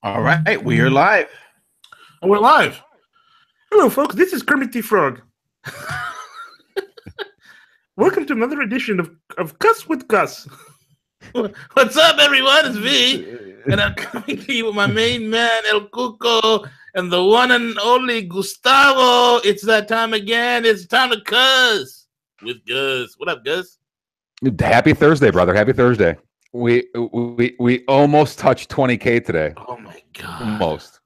All right, we are live. And we're live. Hello, folks. This is Kermit the Frog. Welcome to another edition of Cuss with Gus. What's up, everyone? It's V, and I'm coming to you with my main man, El Cuco, and the one and only Gustavo. It's that time again. It's time to cuss with Gus. What up, Gus? Happy Thursday, brother. Happy Thursday. We almost touched 20K today. Oh my god. Almost.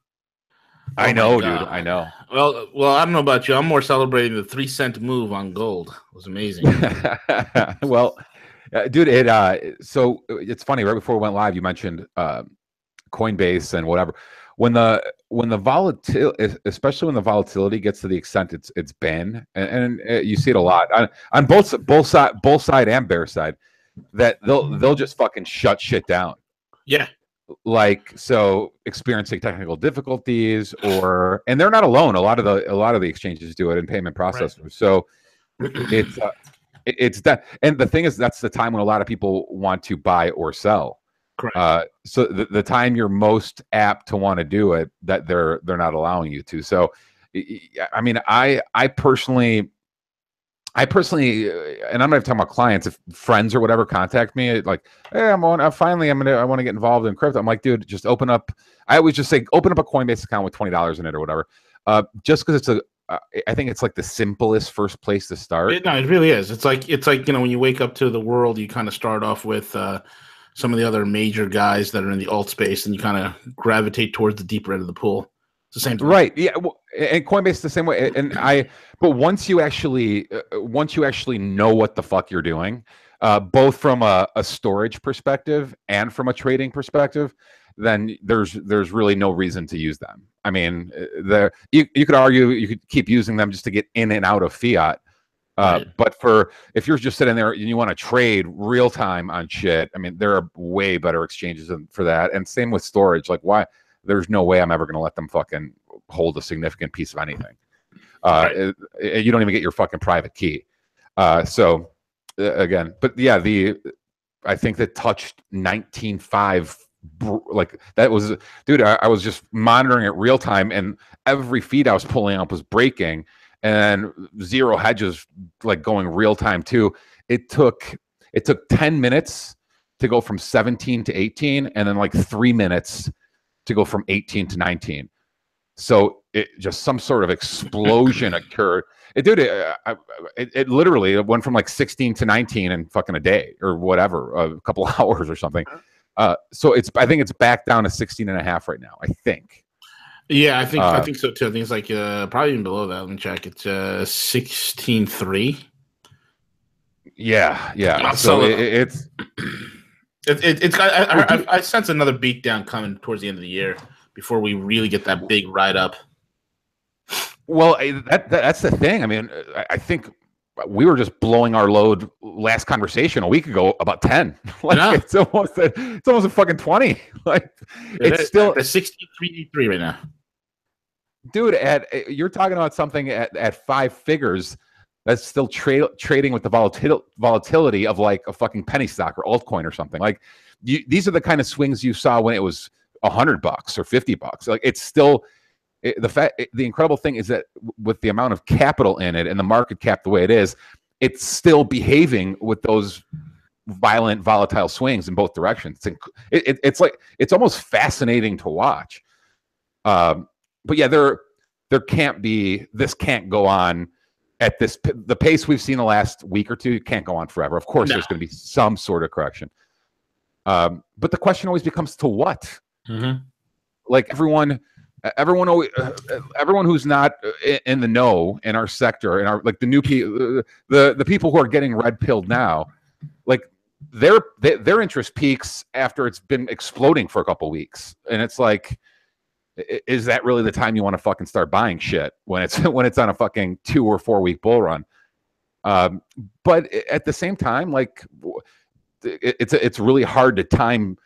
I know, dude. I know. Well, I don't know about you. I'm more celebrating the 3-cent move on gold. It was amazing. Well, dude, so it's funny. Right before we went live, you mentioned Coinbase and whatever. When the volatility, especially when the volatility gets to the extent it's been, and you see it a lot on both side and bear side, that they'll just fucking shut shit down. Yeah. Like, so experiencing technical difficulties, and they're not alone. A lot of the exchanges do it in payment processors. Right. So it's that, and the thing is, that's the time when a lot of people want to buy or sell. Correct. So the time you're most apt to want to do it, that they're not allowing you to. So, I mean, I personally, and I'm not talking about clients, if friends or whatever contact me, like, hey, I want to get involved in crypto. I'm like, dude, just open up. I always just say, open up a Coinbase account with $20 in it or whatever. Just because I think it's like the simplest first place to start. It really is. It's like, when you wake up to the world, you kind of start off with some of the other major guys that are in the alt space, and you kind of gravitate towards the deeper end of the pool. It's the same thing. Right. Yeah. Well, and Coinbase the same way. But once you actually know what the fuck you're doing, both from a storage perspective and from a trading perspective, then there's really no reason to use them. I mean, you could argue you could keep using them just to get in and out of fiat. Right. But if you're just sitting there and you want to trade real time on shit, I mean, there are way better exchanges for that. And same with storage. Like, why? There's no way I'm ever going to let them fucking hold a significant piece of anything. Right. You don't even get your fucking private key. So again, but yeah, I think that touched 19.5. Like, that was, dude, I was just monitoring it real time, and every feed I was pulling up was breaking, and zero hedges like going real time too. It took 10 minutes to go from 17 to 18, and then like 3 minutes to go from 18 to 19. So it just, some sort of explosion occurred. It literally went from like 16 to 19 in fucking a day or whatever, a couple hours or something. So I think it's back down to 16.5 right now, I think. Yeah, I think so too. I think it's like probably even below that. Let me check. It's 16.3. Yeah. So it's. I sense another beatdown coming towards the end of the year before we really get that big ride up. Well, that's the thing. I mean, I think we were just blowing our load last conversation a week ago about 10. Like, yeah. It's almost a fucking 20. Like, it's still 16.3 right now. Dude, you're talking about something at 5 figures. That's still trading with the volatility of like a fucking penny stock or altcoin or something. Like, these are the kind of swings you saw when it was $100 or $50. Like, it's still the incredible thing is that with the amount of capital in it and the market cap the way it is, it's still behaving with those violent, volatile swings in both directions. It's almost fascinating to watch. But yeah, this can't go on. At the pace we've seen the last week or two, can't go on forever. Of course, there's going to be some sort of correction. But the question always becomes, to what? Mm-hmm. Like, everyone who's not in the know in our sector, and our, like, the new people, the people who are getting red pilled now, like, their interest peaks after it's been exploding for a couple weeks, and it's like, is that really the time you want to fucking start buying shit when it's on a fucking 2 or 4 week bull run? But at the same time, like, it's really hard to time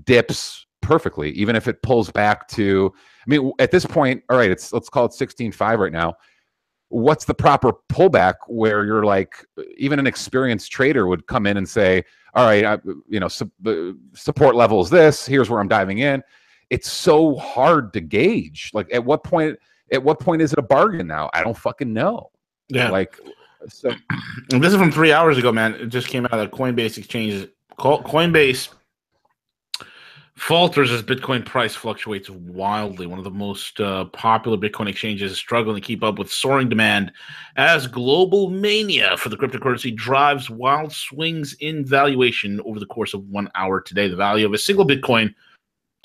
dips perfectly, even if it pulls back to. I mean, at this point, all right, let's call it 16.5 right now. What's the proper pullback where you're like, even an experienced trader would come in and say, all right, support level is this. Here's where I'm diving in. it's so hard to gauge. Like at what point is it a bargain now? I don't fucking know. Yeah. Like, so and this is from 3 hours ago, man. It just came out that Coinbase exchanges. Coinbase falters as Bitcoin price fluctuates wildly. One of the most popular Bitcoin exchanges is struggling to keep up with soaring demand as global mania for the cryptocurrency drives wild swings in valuation over the course of 1 hour today. The value of a single Bitcoin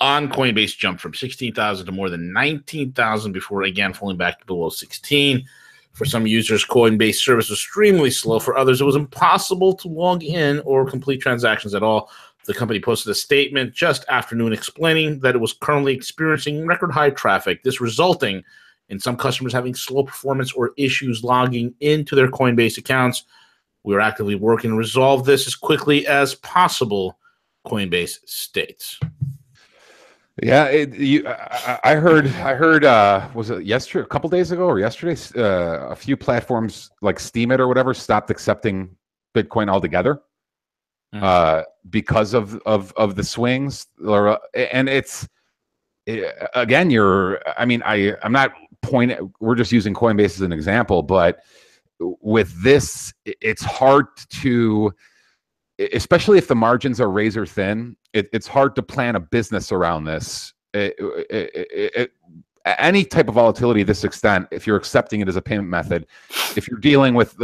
on Coinbase jumped from 16,000 to more than 19,000 before again falling back to below 16. For some users, Coinbase service was extremely slow. For others, it was impossible to log in or complete transactions at all. The company posted a statement just after noon explaining that it was currently experiencing record high traffic, this resulting in some customers having slow performance or issues logging into their Coinbase accounts. We are actively working to resolve this as quickly as possible, Coinbase states. Yeah, I heard. Was it yesterday? A couple days ago or yesterday? A few platforms like Steemit or whatever stopped accepting Bitcoin altogether because of the swings. And it's again, I'm not pointing. We're just using Coinbase as an example, but with this, it's hard to, especially if the margins are razor thin. It's hard to plan a business around this. Any type of volatility to this extent, if you're accepting it as a payment method, if you're dealing with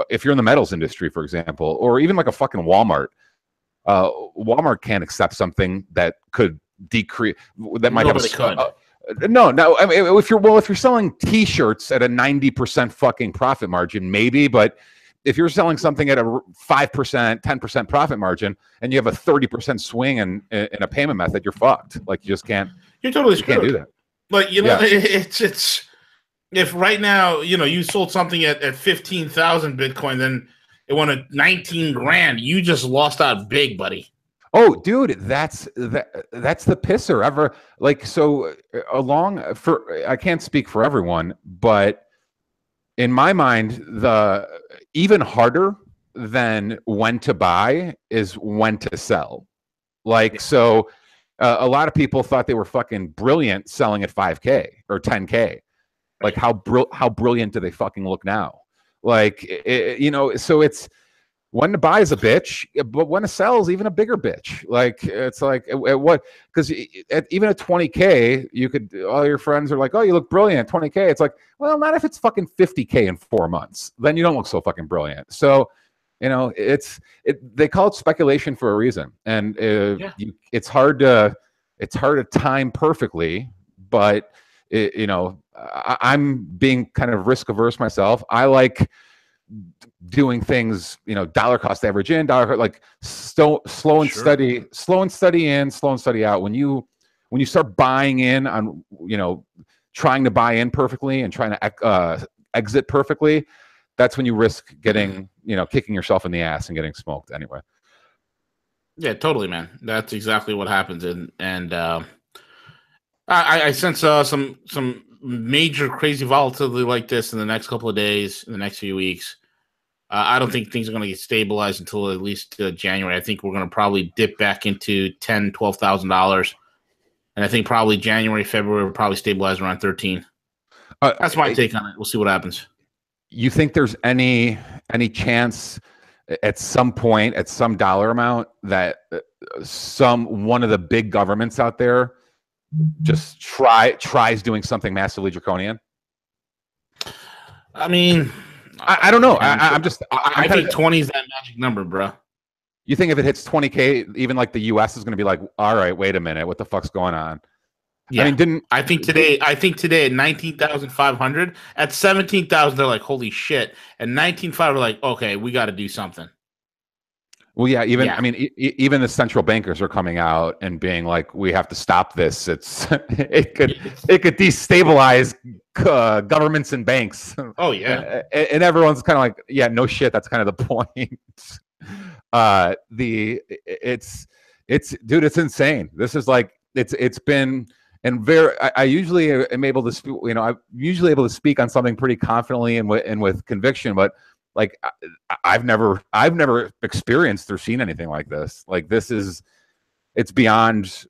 if you're in the metals industry, for example, or even like a fucking Walmart, Walmart can't accept something that could decrease. That might Nobody have could. No. I mean, if you're selling T-shirts at a 90% fucking profit margin, maybe, but if you're selling something at a 5%, 10% profit margin, and you have a 30% swing in a payment method, you're fucked. Like, you just can't. You're totally screwed. Can't do that. Like, it's if right now, you sold something at 15,000 Bitcoin, then it went at 19 grand. You just lost out big, buddy. Oh, dude, that's the pisser ever. Like, so I can't speak for everyone, but in my mind, the even harder than when to buy is when to sell. Like, so a lot of people thought they were fucking brilliant selling at 5K or 10K. Like, how brilliant do they fucking look now? Like, so it's when to buy is a bitch, but when to sell is even a bigger bitch. Like, it's like what? Because even at 20K, all your friends are like, "Oh, you look brilliant." 20K, it's like, well, not if it's fucking 50K in 4 months. Then you don't look so fucking brilliant. So, they call it speculation for a reason, and it's hard to time perfectly. But I'm being kind of risk averse myself. I like doing things, dollar cost average in, like slow and steady in, slow and steady out. When you start buying in on, trying to buy in perfectly and trying to exit perfectly, that's when you risk getting, kicking yourself in the ass and getting smoked anyway. Yeah, totally, man. That's exactly what happens. And I sense some major crazy volatility like this in the next couple of days, in the next few weeks. I don't think things are going to get stabilized until at least January. I think we're going to probably dip back into $10,000, $12,000, and I think probably January, February will probably stabilize around 13. That's my take on it. We'll see what happens. You think there's any chance at some point, at some dollar amount, that one of the big governments out there just tries doing something massively draconian? I mean, I don't know. I think 20 is that magic number, bro. You think if it hits 20K, even like the US is going to be like, all right, wait a minute, what the fuck's going on? Yeah. I think today at 19,500, at 17,000 they're like, holy shit. At 19,500 we're like, okay, we got to do something. Well, yeah, even the central bankers are coming out and being like, we have to stop this. It could destabilize governments and banks. Oh yeah. And everyone's kind of like, yeah, no shit, that's kind of the point. Dude, it's insane. This is like, it's been, and I usually am able to speak, I'm usually able to speak on something pretty confidently and with conviction, but like I've never experienced or seen anything like this. Like, it's beyond.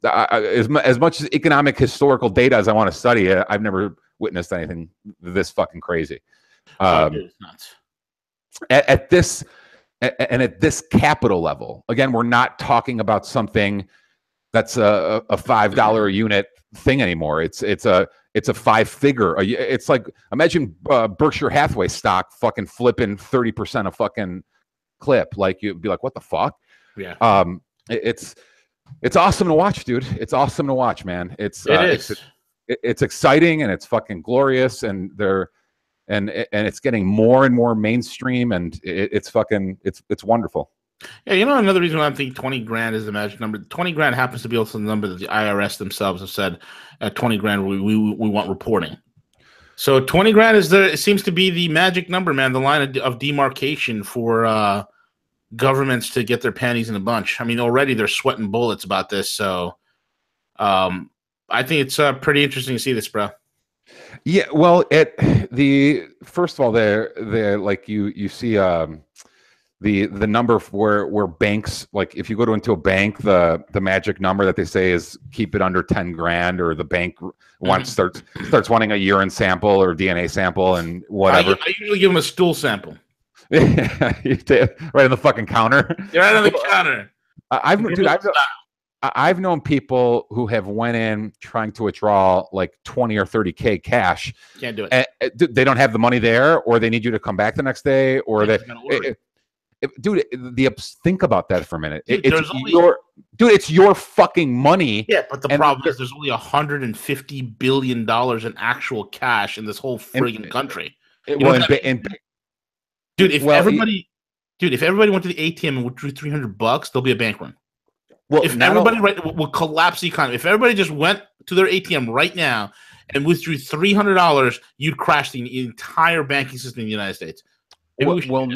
as much as economic historical data as I want to study it, I've never witnessed anything this fucking crazy. Dude, it's nuts. At this capital level, again, we're not talking about something that's a $5 a unit thing anymore. It's a 5-figure. It's like, imagine Berkshire Hathaway stock fucking flipping 30% of fucking clip. Like, you'd be like, what the fuck? Yeah. It's awesome to watch, dude. It's awesome to watch, man. It's exciting and it's fucking glorious, and it's getting more and more mainstream, and it's wonderful. Yeah, you know, another reason why I think 20 grand is the magic number. 20 grand happens to be also the number that the IRS themselves have said at 20 grand we want reporting. So 20 grand it seems to be the magic number, man, the line of demarcation for governments to get their panties in a bunch. I mean, already they're sweating bullets about this. So I think it's pretty interesting to see this, bro. Yeah, well, first of all, they're like you see the number where banks, like if you go into a bank, the magic number that they say is keep it under 10 grand, or the bank starts wanting a urine sample or DNA sample and whatever. I usually give them a stool sample. Right on the fucking counter. You're right on the counter. I've known people who have went in trying to withdraw like 20 or 30K cash. Can't do it. They don't have the money there, or they need you to come back the next day, or dude, think about that for a minute. Dude, it's your fucking money. Yeah, but the problem is there's only $150 billion in actual cash in this whole friggin' country. Dude, if everybody went to the ATM and withdrew $300, there'll be a bank run. Well, if everybody will collapse the economy. If everybody just went to their ATM right now and withdrew $300, you'd crash the entire banking system in the United States. Well,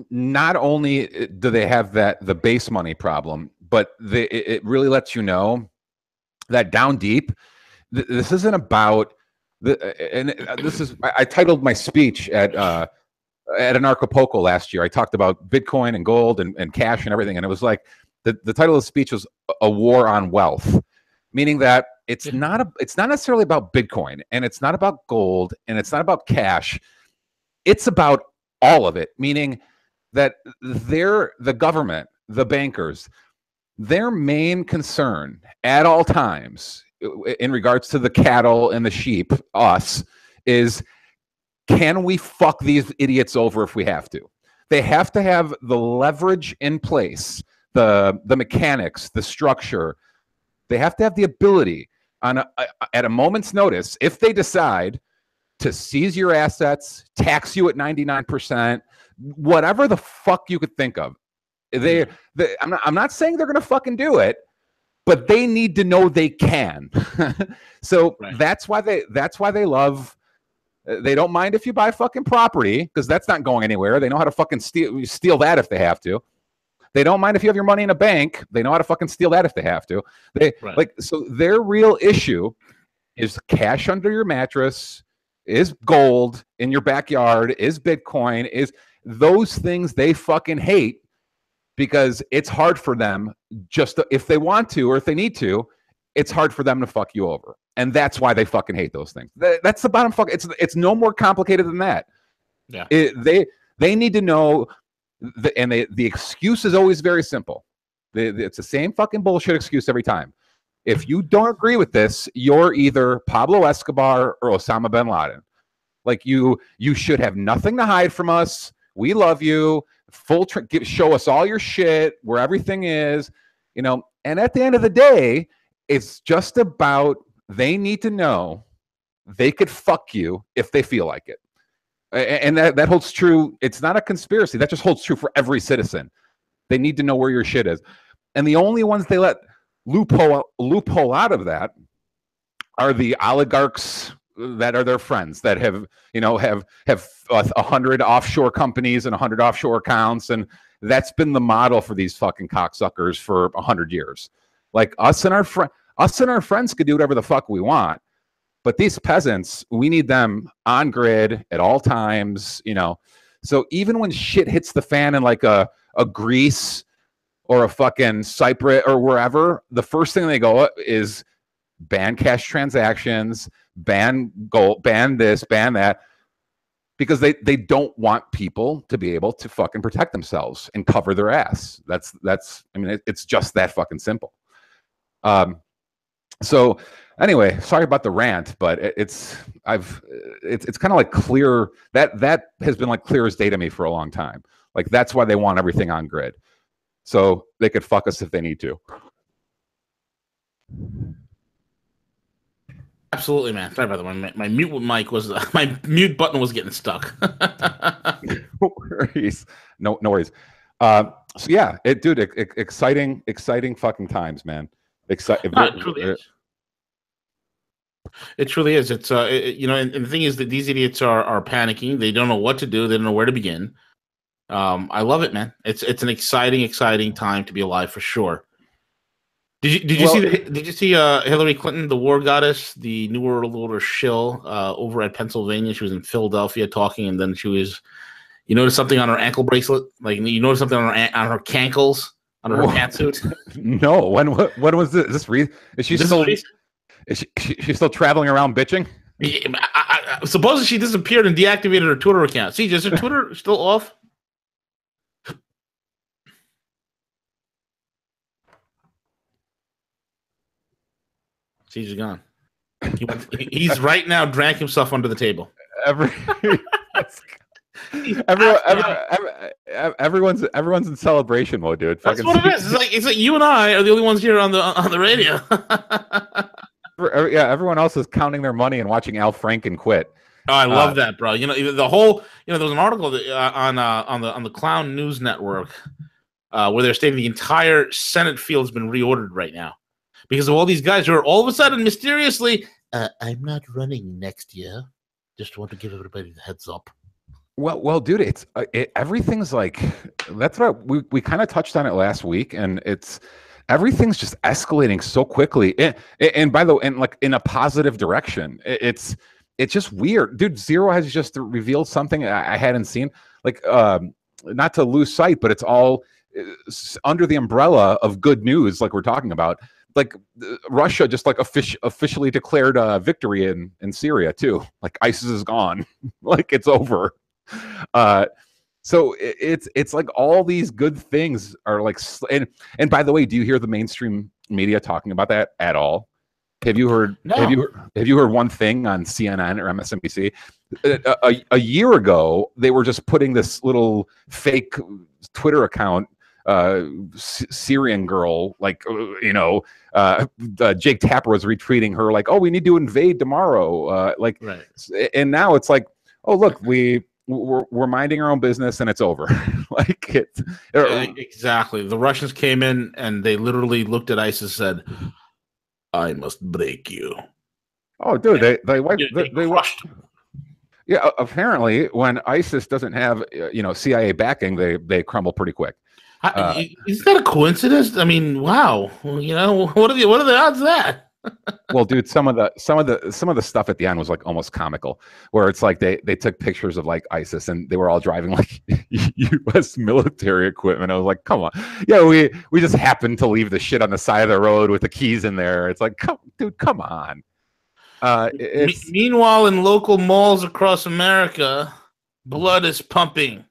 not only do they have the base money problem, but it really lets you know that down deep, this isn't about I titled my speech at Anarchapulco last year. I talked about Bitcoin and gold and cash and everything, and it was like the title of the speech was "A War on Wealth," meaning that it's not necessarily about Bitcoin, and it's not about gold, and it's not about cash. It's about all of it, meaning that the government, the bankers, their main concern at all times in regards to the cattle and the sheep, us, is, can we fuck these idiots over if we have to? They have to have the leverage in place, the mechanics, the structure. They have to have the ability at a moment's notice, if they decide to seize your assets, tax you at 99%, whatever the fuck you could think of. I'm not saying they're going to fucking do it, but they need to know they can. So that's why they love. They don't mind if you buy fucking property, because that's not going anywhere. They know how to fucking steal that if they have to. They don't mind if you have your money in a bank. They know how to fucking steal that if they have to. So their real issue is cash under your mattress, is gold in your backyard, is Bitcoin, is those things they fucking hate, because it's hard for them if they want to, or if they need to, it's hard for them to fuck you over. And that's why they fucking hate those things. That's the bottom fuck. It's no more complicated than that. Yeah. They need to know, the excuse is always very simple. It's the same fucking bullshit excuse every time. If you don't agree with this, you're either Pablo Escobar or Osama bin Laden. Like, you should have nothing to hide from us. We love you. Show us all your shit, where everything is, And at the end of the day, it's just about, they need to know they could fuck you if they feel like it. And that holds true. It's not a conspiracy. That just holds true for every citizen. They need to know where your shit is. And the only ones they let loophole out of that are the oligarchs that are their friends, that have 100 offshore companies and 100 offshore accounts, and that's been the model for these fucking cocksuckers for 100 years. Like, us and our friends could do whatever the fuck we want, but these peasants, we need them on grid at all times. So even when shit hits the fan in like a Greece or a fucking Cyprus or wherever, the first thing they go is ban cash transactions, ban gold, ban this, ban that, because they don't want people to be able to fucking protect themselves and cover their ass. That's I mean, it's just that fucking simple. So anyway, sorry about the rant, but it's kind of like clear that has been like clear as day to me for a long time. Like that's why they want everything on grid, so they could fuck us if they need to. Absolutely, man. Sorry about that. My mute mic was my mute button was getting stuck. No worries. No worries. So yeah, dude, exciting fucking times, man. It truly is. It truly is. It's you know, and the thing is that these idiots are panicking. They don't know what to do. They don't know where to begin. I love it, man. It's an exciting time to be alive for sure. Did you see Hillary Clinton, the war goddess, the New World Order shill, over at Pennsylvania? She was in Philadelphia talking, and then she was. You notice something on her ankle bracelet? Like you notice something on her cankles, on her pantsuit? No. When was this? Is this is she still? Is she still traveling around bitching? Supposedly she disappeared and deactivated her Twitter account. See, is her Twitter still off? She's gone. He's right now drank himself under the table. Everyone's in celebration mode, dude. That's what it is. It's like you and I are the only ones here on the radio. Yeah, everyone else is counting their money and watching Al Franken quit. Oh, I love that, bro. You know, the whole, you know, there was an article on the Clown News Network where they're stating the entire Senate field has been reordered right now because of all these guys who are all of a sudden mysteriously, I'm not running next year. Just want to give everybody the heads up. Well, dude, everything's like, that's what we kind of touched on it last week, and everything's just escalating so quickly, and by the way, and like in a positive direction. It's just weird, dude. Zero has just revealed something I hadn't seen, like not to lose sight, but it's all under the umbrella of good news, like we're talking about. Like Russia just like officially declared victory in Syria too. Like ISIS is gone, like it's over. So it's like all these good things are like, and by the way, do you hear the mainstream media talking about that at all? Have you heard? No. Have you heard one thing on CNN or MSNBC? A year ago, they were just putting this little fake Twitter account, Syrian girl, like Jake Tapper was retweeting her, like, "Oh, we need to invade tomorrow," like, right. And now it's like, "Oh, look, we're minding our own business and it's over." Like exactly. The Russians came in and they literally looked at ISIS and said, "I must break you." Oh, dude, they crushed. Yeah, apparently, when ISIS doesn't have CIA backing, they crumble pretty quick. Is that a coincidence? I mean, wow. What are the odds of that? Well, dude, some of the stuff at the end was like almost comical, where it's like they took pictures of like ISIS and they were all driving like U.S. military equipment. I was like, come on, yeah, we just happened to leave the shit on the side of the road with the keys in there. It's like, come on. Meanwhile, in local malls across America, blood is pumping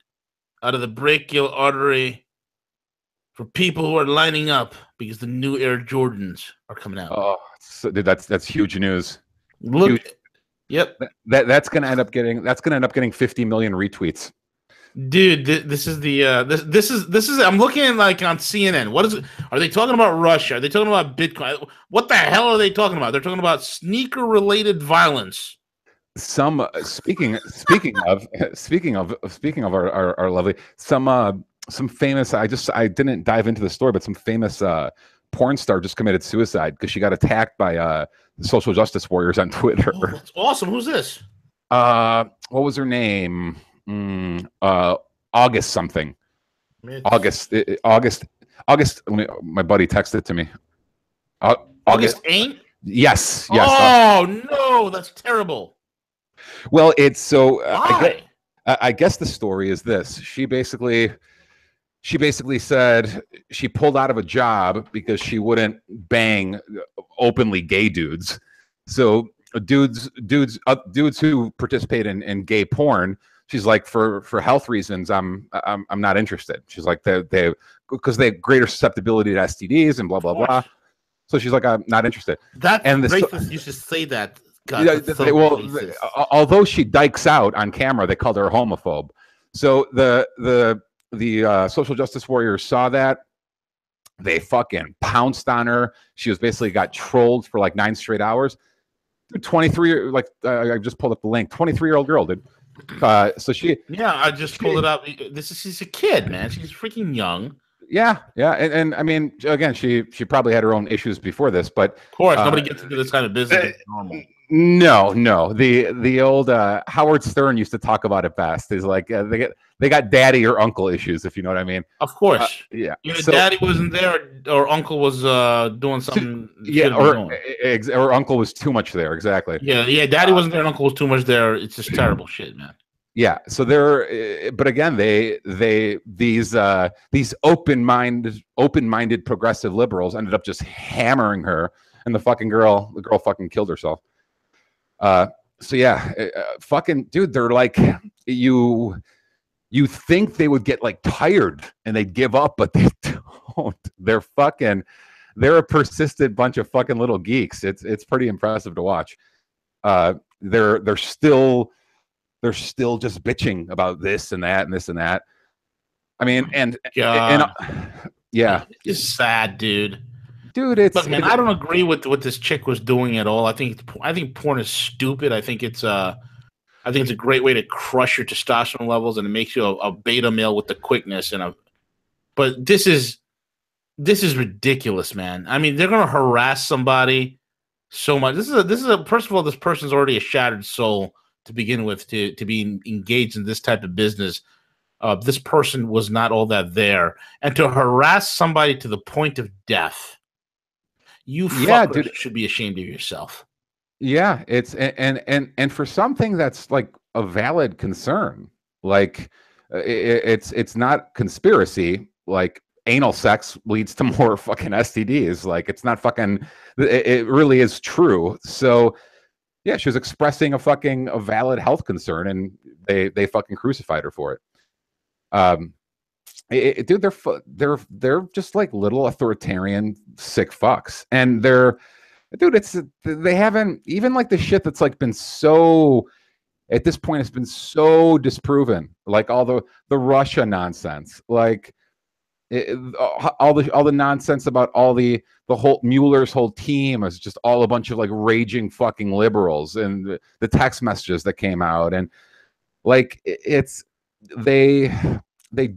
out of the brachial artery for people who are lining up because the new Air Jordans are coming out. Oh, so, dude, that's huge news. Look, huge. Yep. That's gonna end up getting 50 million retweets. Dude, this is this is I'm looking at like on CNN. What is it? Are they talking about Russia? Are they talking about Bitcoin? What the hell are they talking about? They're talking about sneaker related violence. Some speaking of our lovely some famous, I didn't dive into the story, but some famous porn star just committed suicide because she got attacked by social justice warriors on Twitter. Oh, that's awesome. Who's this? What was her name? August something. August. My buddy texted it to me. August ain't? Yes. Oh no, that's terrible. Well, it's so. Why? I guess the story is this. She basically, she basically said she pulled out of a job because she wouldn't bang openly gay dudes. So dudes who participate in gay porn, she's like, for health reasons, I'm not interested. She's like, they because they have greater susceptibility to STDs and blah blah blah. So she's like, I'm not interested. That's racist. You should say that. God, although she dykes out on camera, they called her a homophobe. So the social justice warriors saw that. They fucking pounced on her. She was basically got trolled for like 9 straight hours. 23, like I just pulled up the link. 23-year-old girl, dude. So she. Yeah, I just pulled it up. She's a kid, man. She's freaking young. Yeah, and I mean, again, she probably had her own issues before this, but of course, nobody gets into this kind of business. Normal. No. The old Howard Stern used to talk about it best. He's like, they got daddy or uncle issues, if you know what I mean. Of course, yeah. Either daddy wasn't there, or uncle was doing something. Yeah, or uncle was too much there. Exactly. Yeah. Daddy wasn't there, and uncle was too much there. It's just terrible shit, man. Yeah, so but again, these open-minded progressive liberals ended up just hammering her, and the girl fucking killed herself. So yeah, fucking dude, they're like, you think they would get like tired and they'd give up, but they don't. They're a persistent bunch of fucking little geeks. It's pretty impressive to watch. They're still just bitching about this and that and this and that. I mean, and yeah, it's sad, dude. Dude, look, man, I don't agree with what this chick was doing at all. I think porn is stupid. I think it's a great way to crush your testosterone levels, and it makes you a beta male with the quickness but this is ridiculous, man. I mean, they're gonna harass somebody so much. This is first of all, this person's already a shattered soul to begin with, to be engaged in this type of business. This person was not all that there, and to harass somebody to the point of death, you fuckers should be ashamed of yourself. Yeah, it's and for something that's like a valid concern, like it's not conspiracy. Like anal sex leads to more fucking STDs. Like it's not fucking. It really is true. So. Yeah, she was expressing a valid health concern, and they fucking crucified her for it. Dude, they're just like little authoritarian sick fucks, and they haven't even like the shit that's like been so at this point it's been so disproven, like all the Russia nonsense, like all the nonsense about all the whole Mueller's whole team is just all a bunch of like raging fucking liberals, and the text messages that came out, and like they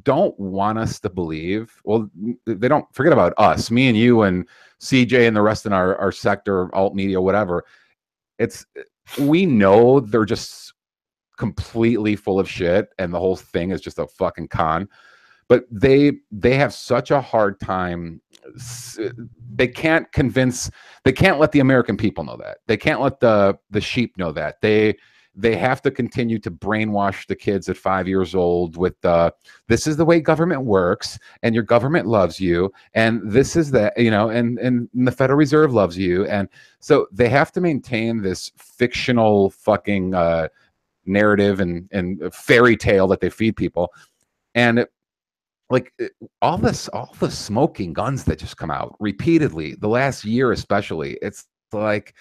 don't want us to believe. Well, they don't forget about us, me and you and CJ and the rest in our sector, alt media, whatever. We know they're just completely full of shit, and the whole thing is just a fucking con. But they have such a hard time. They can't let the American people know that. They can't let the sheep know that. They have to continue to brainwash the kids at 5 years old with this is the way government works, and your government loves you, and this is that, and the Federal Reserve loves you. And so they have to maintain this fictional fucking narrative and fairy tale that they feed people. And like all the smoking guns that just come out repeatedly the last year, especially, it's like,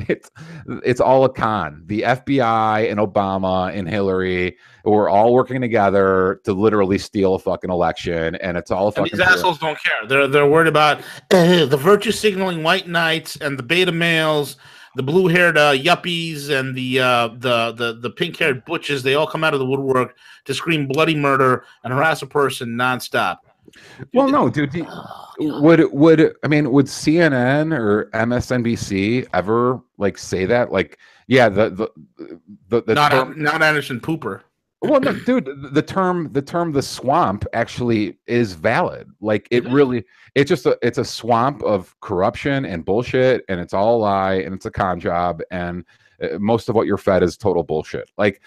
it's all a con. The FBI and Obama and Hillary were all working together to literally steal a fucking election, and it's all a fucking. And these assholes don't care. They're worried about the virtue signaling white knights and the beta males, the blue-haired yuppies, and the pink-haired butches. They all come out of the woodwork to scream bloody murder and harass a person nonstop. Well, no, dude. Would CNN or MSNBC ever like say that? Like, yeah, the not Anderson Pooper. Well, no, dude, the term the swamp actually is valid. Like it's a swamp of corruption and bullshit, and it's all a lie, and it's a con job, and most of what you're fed is total bullshit. Like,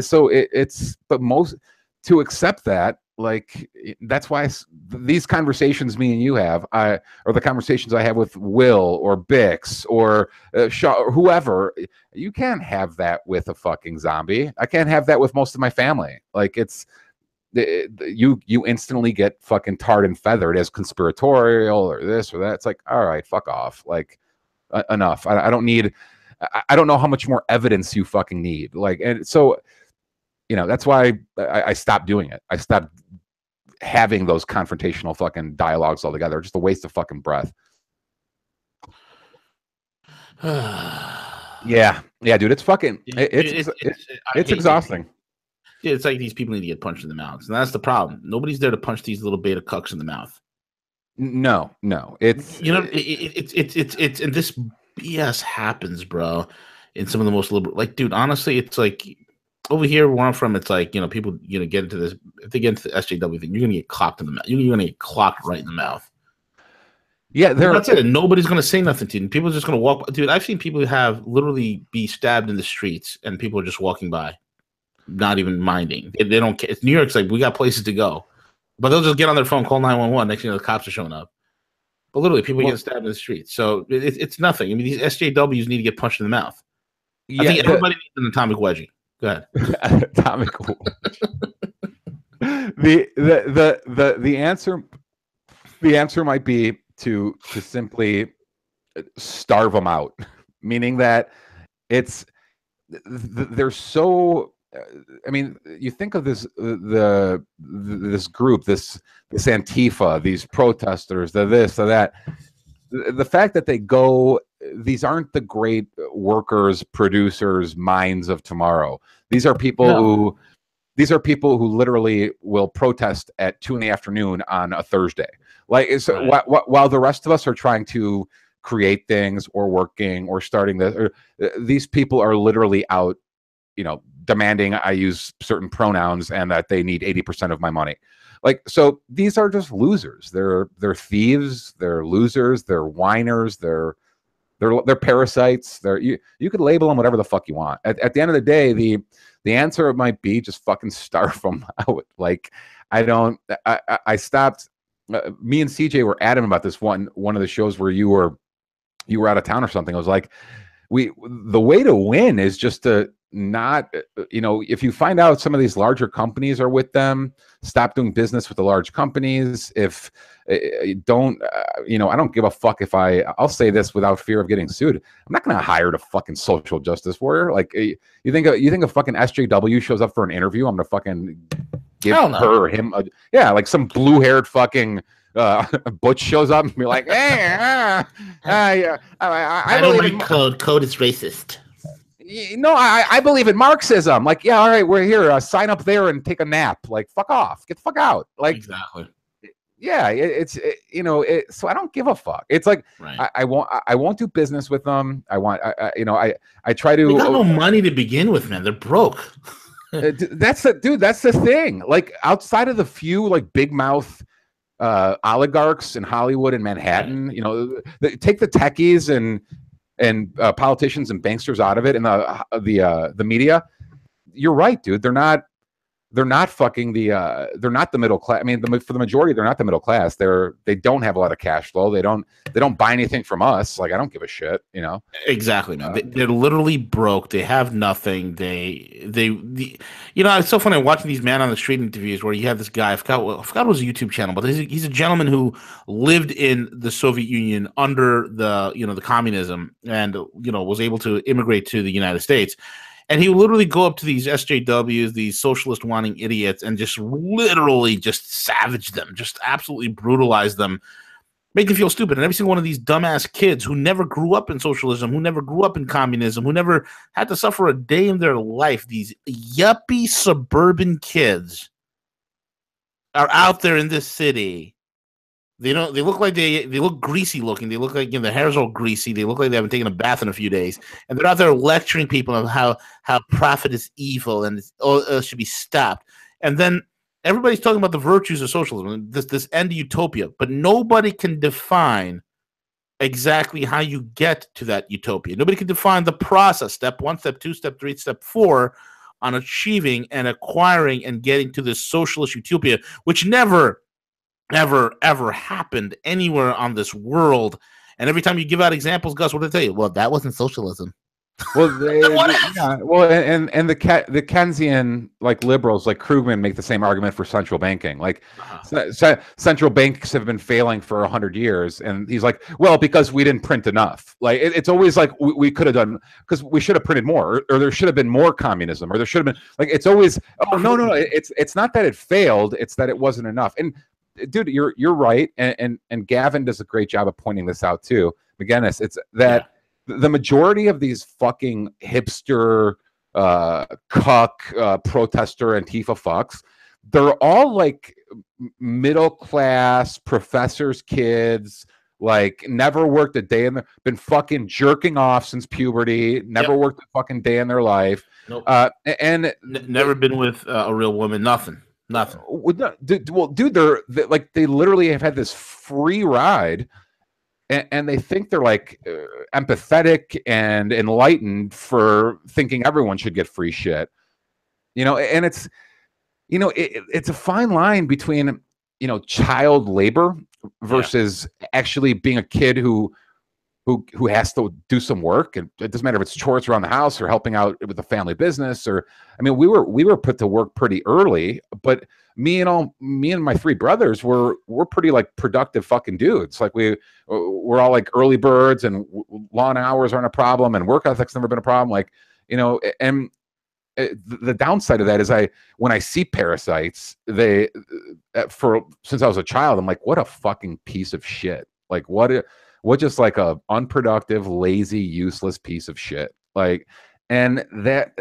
so to accept that Like that's why these conversations me and you have, or the conversations I have with Will or Bix or Shaw or whoever, you can't have that with a fucking zombie. I can't have that with most of my family. Like you instantly get fucking tarred and feathered as conspiratorial or this or that. It's like, all right, fuck off. Like enough. I don't need. I don't know how much more evidence you fucking need. Like, and so, that's why I stopped doing it. I stopped having those confrontational fucking dialogues altogether. Just a waste of fucking breath. Yeah, dude, it's fucking it's exhausting. It's like these people need to get punched in the mouth, and that's the problem. Nobody's there to punch these little beta cucks in the mouth. No, it's it's and this BS happens, bro. In some of the most liberal, like, dude, honestly, it's like over here where I'm from, it's like, people, get into this. If they get into the SJW thing, you're gonna get clocked in the mouth. You're gonna get clocked right in the mouth. Yeah, that's it. And nobody's gonna say nothing to you. People are just gonna walk. Dude, I've seen people have literally be stabbed in the streets, and people are just walking by, not even minding. They don't care. New York's like, we got places to go, but they'll just get on their phone, call 911. Next thing the cops are showing up. But literally, people get stabbed in the streets. So it's nothing. I mean, these SJWs need to get punched in the mouth. Yeah, I think everybody needs an atomic wedgie. Go ahead. Atomic. The answer might be to simply starve them out, meaning that they're so. I mean, you think of this this group, this Antifa, these protesters, this, that. The fact that they go, these aren't the great workers, producers, minds of tomorrow. These are people who literally will protest at 2 p.m. on a Thursday. Like, so while the rest of us are trying to create things or working or starting this, these people are literally out, demanding I use certain pronouns and that they need 80% of my money. Like, so these are just losers. They're thieves. They're losers. They're whiners. They're parasites. You could label them whatever the fuck you want. At the end of the day, the answer might be just fucking starve them out. Like, I stopped. Me and CJ were adamant about this one of the shows where you were out of town or something. I was like, the way to win is just to not, if you find out some of these larger companies are with them, stop doing business with the large companies. If don't, I don't give a fuck if I'll say this without fear of getting sued. I'm not going to hire a fucking social justice warrior. Like, you think a fucking SJW shows up for an interview, I'm going to fucking give her or him like some blue-haired fucking Butch shows up and be like, hey, I don't like code. Code is racist. No, I believe in Marxism. Like, yeah, all right, we're here. Sign up there and take a nap. Like, fuck off. Get the fuck out. Like, exactly. Yeah, so I don't give a fuck. It's like, I won't do business with them. I try to. They got no money to begin with, man. They're broke. That's the thing. Like, outside of the few like big mouth oligarchs in Hollywood and Manhattan, take the techies and politicians and banksters out of it, and the media. You're right, dude. They're not fucking they're not the middle class. I mean, for the majority, they're not the middle class. They don't have a lot of cash flow. They don't buy anything from us. Like, I don't give a shit, Exactly, man. They're literally broke. They have nothing. It's so funny watching these man on the street interviews where you have this guy. I forgot what was a YouTube channel, but he's a gentleman who lived in the Soviet Union under the communism and was able to immigrate to the United States. And he would literally go up to these SJWs, these socialist wanting idiots, and just literally just savage them, just absolutely brutalize them, make them feel stupid. And every single one of these dumbass kids who never grew up in socialism, who never grew up in communism, who never had to suffer a day in their life, these yuppie suburban kids are out there in this city. They look like they look greasy looking. They look like their hair's all greasy. They look like they haven't taken a bath in a few days, and they're out there lecturing people on how profit is evil and it should be stopped. And then everybody's talking about the virtues of socialism, this end utopia, but nobody can define exactly how you get to that utopia. Nobody can define the process: step 1, step 2, step 3, step 4 on achieving and acquiring and getting to this socialist utopia, which never, ever, ever happened anywhere on this world. And every time you give out examples, Gus, what do they tell you? Well, that wasn't socialism. Well, yeah. Well, and the Keynesian like liberals like Krugman make the same argument for central banking. Like central banks have been failing for 100 years, and he's like, well, because we didn't print enough. Like it's always like we could have done because we should have printed more, or there should have been more communism, or there should have been like it's always no. It's not that it failed; it's that it wasn't enough. And dude, you're right, and Gavin does a great job of pointing this out too. McGinnis, it's that. Yeah. The majority of these fucking hipster, cuck, protester, Antifa fucks, they're all like middle class professors' kids, like never worked a day in their, been fucking jerking off since puberty, never worked a fucking day in their life. Nope. And never been with a real woman, nothing. Well, dude, they're like, they literally have had this free ride. And they think they're like empathetic and enlightened for thinking everyone should get free shit, you know. And it's, you know, it's a fine line between, you know, child labor versus actually being a kid who has to do some work, and it doesn't matter if it's chores around the house or helping out with the family business. Or, I mean, we were put to work pretty early, but me and my three brothers we're pretty like productive fucking dudes. Like we're all like early birds, and long hours aren't a problem, and work ethic's never been a problem. Like, you know, and the downside of that is when I see parasites, since I was a child, I'm like, what a fucking piece of shit. Like what just like a unproductive, lazy, useless piece of shit. Like, and that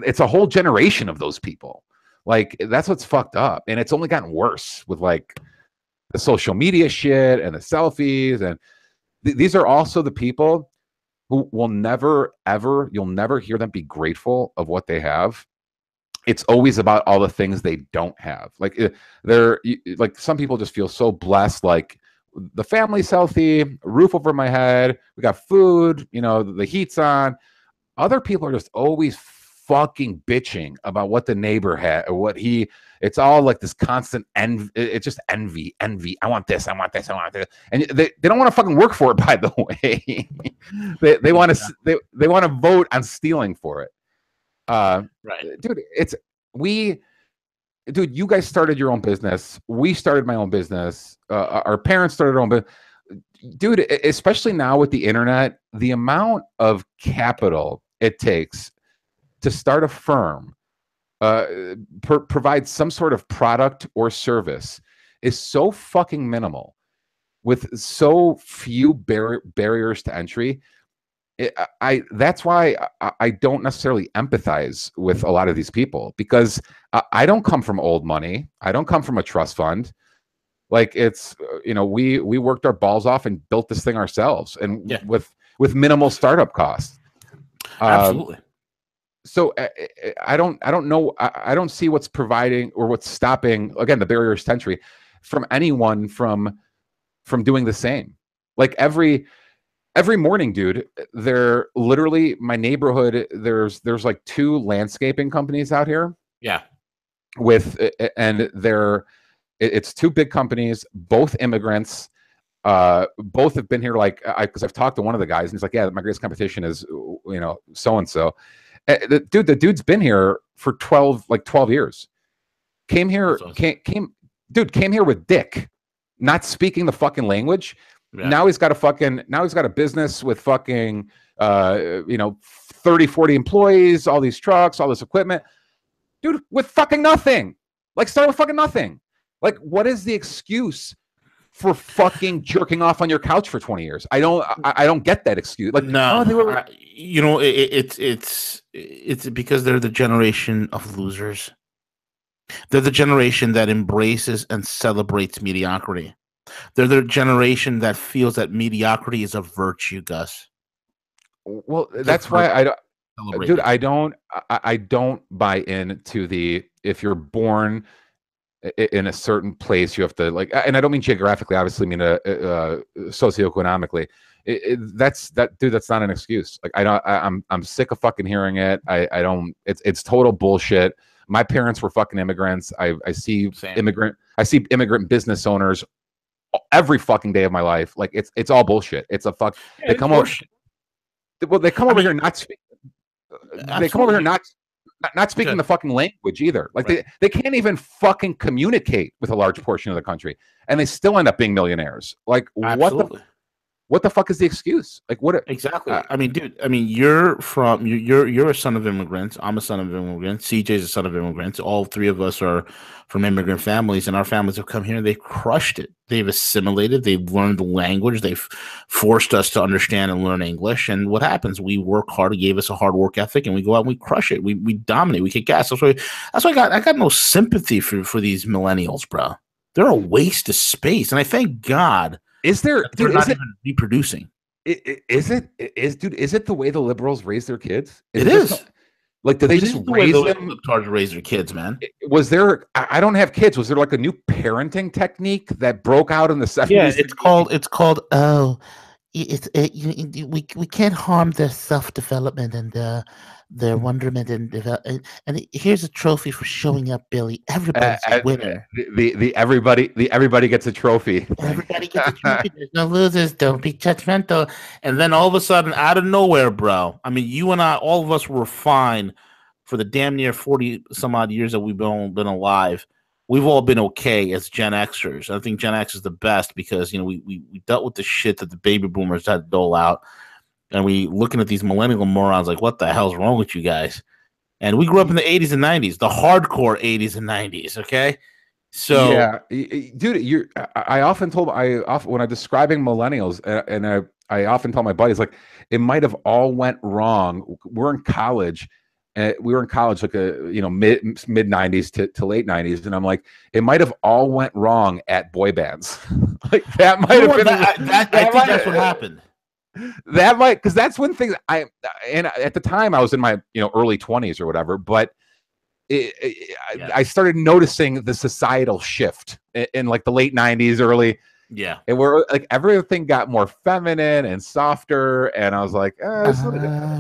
it's a whole generation of those people. Like, that's what's fucked up. And it's only gotten worse with like the social media shit and the selfies. And these are also the people who will never, ever, you'll never hear them be grateful of what they have. It's always about all the things they don't have. Like they're like, some people just feel so blessed. Like, the family's healthy, roof over my head, we got food, you know, the heat's on. Other people are just always fucking bitching about what the neighbor had, or what it's all like this constant envy. It's just envy. I want this. And they don't want to fucking work for it, by the way. they want to they want to vote on stealing for it. Right. Dude, you guys started your own business. We started my own business. Our parents started their own business. Dude, especially now with the internet, the amount of capital it takes to start a firm, provide some sort of product or service is so fucking minimal, with so few barriers to entry. That's why I don't necessarily empathize with a lot of these people, because I don't come from old money. I don't come from a trust fund. Like, it's, you know, we worked our balls off and built this thing ourselves, and with minimal startup costs. Absolutely. So I don't know. I don't see what's providing or what's stopping, again, the barriers to entry from anyone from doing the same. Like every morning, dude, they're literally, my neighborhood, there's like 2 landscaping companies out here. Yeah. And it's 2 big companies, both immigrants. Both have been here, like, because I've talked to one of the guys, and he's like, yeah, my greatest competition is, you know, so-and-so. The dude's been here for 12 years. Came here with dick, not speaking the fucking language. Yeah. Now he's got a business with fucking, 30, 40 employees, all these trucks, all this equipment. Dude, with fucking nothing. Like, start with fucking nothing. Like, what is the excuse for fucking jerking off on your couch for 20 years? I don't get that excuse. Like, no, it's because they're the generation of losers. They're the generation that embraces and celebrates mediocrity. They're the generation that feels that mediocrity is a virtue, Gus. Well, that's why I don't buy into the, if you're born in a certain place, you have to, like, and I don't mean geographically, obviously, I mean socioeconomically. That's dude. That's not an excuse. Like I'm sick of fucking hearing it. I don't. It's total bullshit. My parents were fucking immigrants. I see immigrant business owners every fucking day of my life. Like it's all bullshit. It's a fuck. Yeah, They come over. Well, they come over here not speak. They come over here not speaking the fucking language either. Like they can't even fucking communicate with a large portion of the country, and they still end up being millionaires. Like what the fuck is the excuse? Like what exactly? I mean, dude. I mean, you're a son of immigrants. I'm a son of immigrants. CJ's a son of immigrants. All three of us are from immigrant families, and our families have come here and they've crushed it. They've assimilated. They've learned the language. They've forced us to understand and learn English. And what happens? We work hard. It gave us a hard work ethic, and we go out and we crush it. We dominate. We kick ass. That's why I got no sympathy for these millennials, bro. They're a waste of space, and I thank God. Is there? They're not even reproducing. Is it the way the liberals raise their kids? It is. Like, do they just raise them? Libtards raise their kids, man. Was there? I don't have kids. Was there like a new parenting technique that broke out in the 70s? Yeah, it's called. Oh, we can't harm their self-development and their wonderment and here's a trophy for showing up, Billy. Everybody's a winner. Everybody gets a trophy. Everybody gets a trophy. There's no losers. Don't be judgmental. And then all of a sudden, out of nowhere, bro. I mean, you and I, all of us were fine for the damn near 40 some odd years that we've been alive. We've all been okay as Gen Xers. I think Gen X is the best because we dealt with the shit that the baby boomers had to dole out. And we looking at these millennial morons like, what the hell's wrong with you guys? And we grew up in the 80s and 90s, the hardcore 80s and 90s, okay? So yeah, dude, I often when I'm describing millennials, and I often tell my buddies, like, it might have all went wrong. We're in college. We were in college, like mid 90s to late 90s, and I'm like, it might have all went wrong at boy bands. Like that might have been. I think that's what happened. That might, because that's when things and at the time I was in my early 20s or whatever, but I started noticing the societal shift in like the late 90s, early. Yeah, and where like everything got more feminine and softer, and I was like, I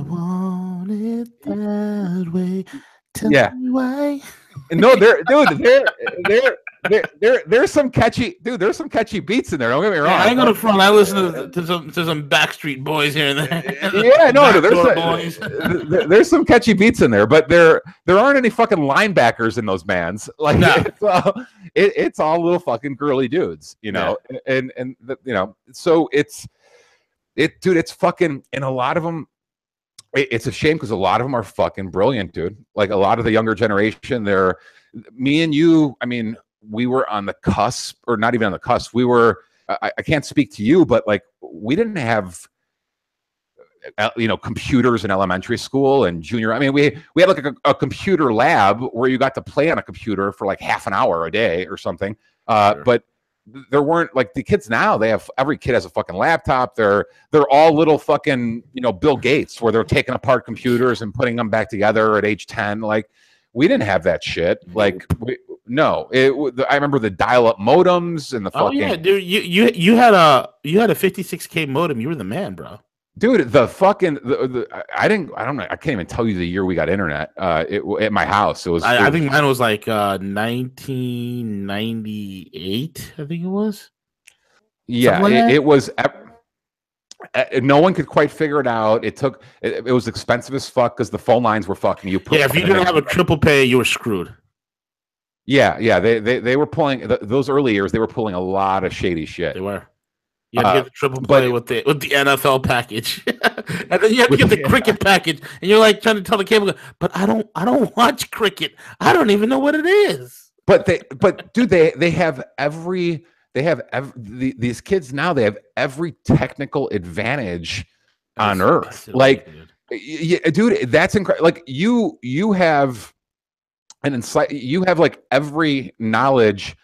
want it that way. Tell me why. No, there's some catchy beats in there. Don't get me wrong. Yeah, I ain't gonna front. I listen to some Backstreet Boys here and there. Yeah, no, there's some catchy beats in there, but there aren't any fucking linebackers in those bands. Like it's all little fucking girly dudes, and so it's fucking, and a lot of them. It's a shame because a lot of them are fucking brilliant, dude. Like a lot of the younger generation, me and you. I mean, we were on the cusp, or not even on the cusp. We were. I can't speak to you, but like we didn't have, computers in elementary school and junior. I mean, we had like a computer lab where you got to play on a computer for like half an hour a day or something. Sure. But there weren't, like, the kids now, every kid has a fucking laptop. They're all little fucking, Bill Gates, where they're taking apart computers and putting them back together at age 10. Like, we didn't have that shit. Like, I remember the dial-up modems and the fucking. Oh yeah, dude, you had a 56K modem. You were the man, bro. Dude, the fucking I don't know. I can't even tell you the year we got internet. At my house, I think mine was like 1998. I think it was. Yeah, like it was. No one could quite figure it out. It was expensive as fuck because the phone lines were fucking you. Yeah, if you didn't have a triple pay, you were screwed. Yeah. They were pulling those early years. They were pulling a lot of shady shit. They were. You had to get the triple play with the NFL package, and then you have to get the cricket package, and you're like trying to tell the cable, but I don't watch cricket. I don't even know what it is. But dude, they have these kids now. They have every technical advantage on earth. Like, dude, that's incredible. Like you have an insight. You have like every knowledge.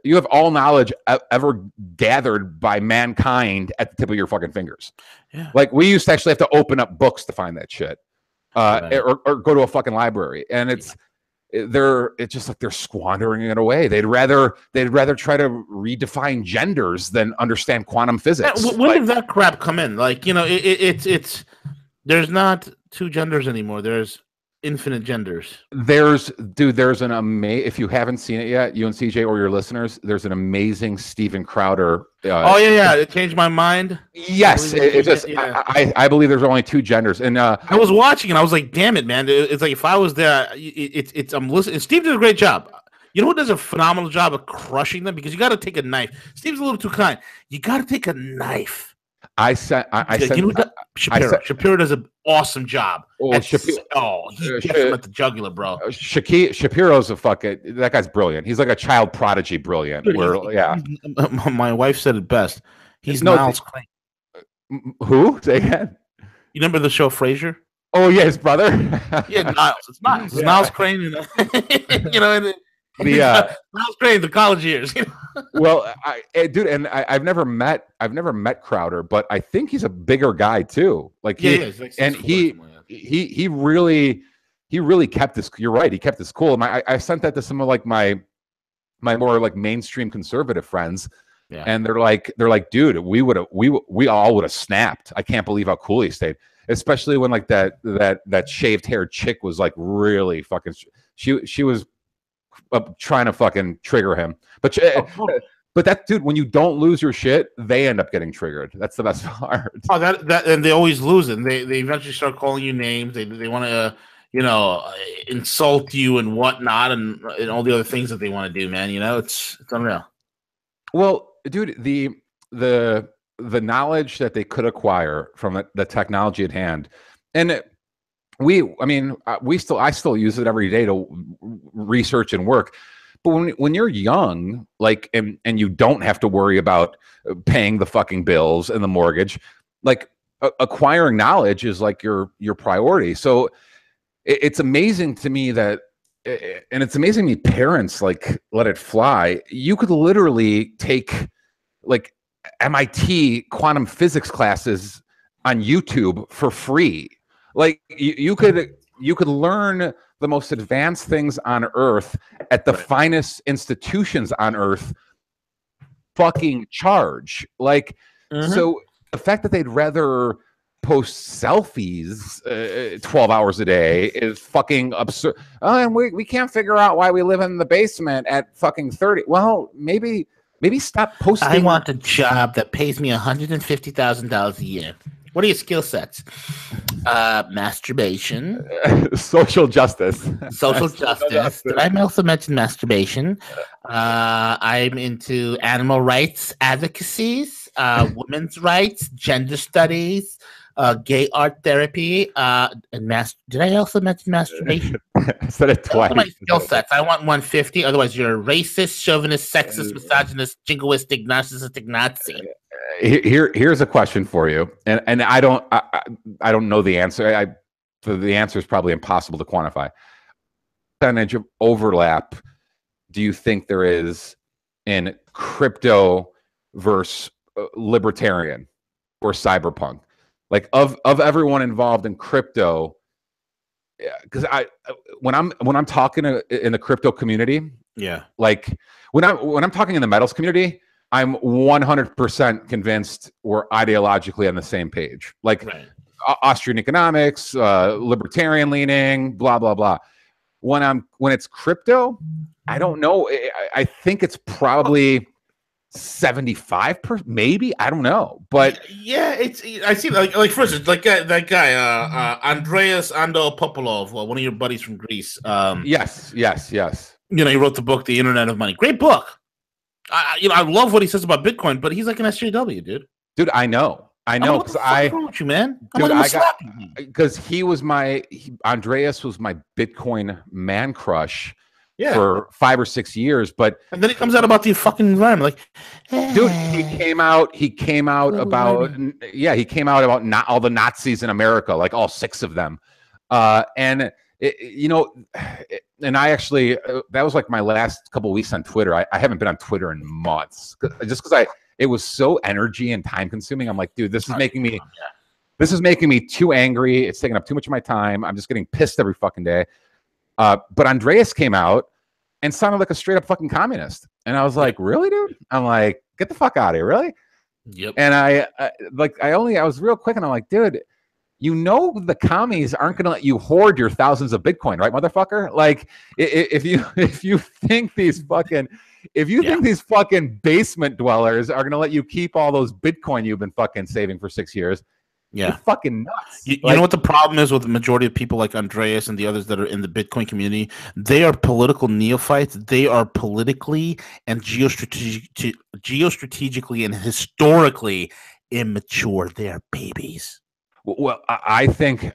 You have all knowledge ever gathered by mankind at the tip of your fucking fingers. Yeah. Like, we used to actually have to open up books to find that shit, or go to a fucking library. And it's just like they're squandering it away. They'd rather try to redefine genders than understand quantum physics. When did that crap come in? Like, you know, it's there's not two genders anymore. There's infinite genders. There's an amazing, if you haven't seen it yet, you and CJ or your listeners, there's an amazing Steven Crowder. It changed my mind. Yes, I believe there's only two genders, and I was watching and I was like, damn it, man! It's like if I was there, I'm listening. Steve did a great job. You know who does a phenomenal job of crushing them? Because you got to take a knife. Steve's a little too kind. You got to take a knife. Shapiro does an awesome job. He gets him at the jugular, bro. Shapiro's that guy's brilliant. He's like a child prodigy brilliant. Dude, my wife said it best. He's Niles Crane. Who? Say again. You remember the show Frasier? Oh yeah, his brother. Yeah, Niles. It's Niles. It's Niles Crane. You know, Niles Crane, the college years. Well, dude, and I've never met Crowder, but I think he's a bigger guy too. Like he really kept this. You're right, he kept this cool. And I sent that to some of like my more like mainstream conservative friends, and they're like, dude, we all would have snapped. I can't believe how cool he stayed, especially when like that shaved haired chick was like really fucking. She was trying to fucking trigger him, but that dude, when you don't lose your shit, they end up getting triggered. That's the best part. Oh, that and they always lose it. And they eventually start calling you names. They want to insult you and whatnot, and all the other things that they want to do, man. You know, it's unreal. Well, dude, the knowledge that they could acquire from the technology at hand, and I still use it every day to research and work. But when you're young, like, and you don't have to worry about paying the fucking bills and the mortgage, like acquiring knowledge is like your priority. So it's amazing to me and it's amazing to me parents like let it fly. You could literally take like MIT quantum physics classes on YouTube for free. Like you could learn the most advanced things on Earth at the finest institutions on Earth fucking charge. Like, so the fact that they'd rather post selfies 12 hours a day is fucking absurd. Oh, and we can't figure out why we live in the basement at fucking 30. Well, maybe stop posting. I want a job that pays me $150,000 a year. What are your skill sets? Masturbation. Social justice. Social justice. Did I also mention masturbation? I'm into animal rights advocacies, women's rights, gender studies, gay art therapy, and did I also mention masturbation? I said it twice. Those are my skill sets. I want 150. Otherwise, you're a racist, chauvinist, sexist, misogynist, jingoistic, narcissistic Nazi. Here's a question for you, and I don't know the answer. The answer is probably impossible to quantify. Percentage of overlap do you think there is in crypto versus libertarian or cyberpunk? Like of everyone involved in crypto, because when I'm talking in the crypto community, like when I'm talking in the metals community, I'm 100% convinced we're ideologically on the same page. Like Austrian economics, libertarian leaning, blah blah blah. When it's crypto, I don't know. I think it's probably 75%, maybe. I don't know, but I see. Like for instance, like that guy, Andreas Andopopolov, one of your buddies from Greece. Yes. You know, he wrote the book, The Internet of Money. Great book. I love what he says about Bitcoin, but he's like an SJW, dude. Dude, I know, because what's wrong with you, man? Because Andreas was my Bitcoin man crush. For 5 or 6 years, and then it comes out about the fucking environment. Like, dude, he came out about not all the Nazis in America, like all 6 of them, and I actually that was like my last couple of weeks on Twitter. I haven't been on Twitter in months, just because it was so energy and time consuming. I'm like, dude, this is making me too angry. It's taking up too much of my time. I'm just getting pissed every fucking day. But Andreas came out and sounded like a straight up fucking communist. And I was like, really, dude? I'm like, get the fuck out of here, really? Yep. And I was real quick, and I'm like, dude, you know the commies aren't going to let you hoard your thousands of Bitcoin, right, motherfucker? Like, if you think these fucking think these fucking basement dwellers are going to let you keep all those Bitcoin you've been fucking saving for 6 years, you're fucking nuts. You know what the problem is with the majority of people like Andreas and the others that are in the Bitcoin community? They are political neophytes. They are politically and geostrategically and historically immature. They are babies. Well, I think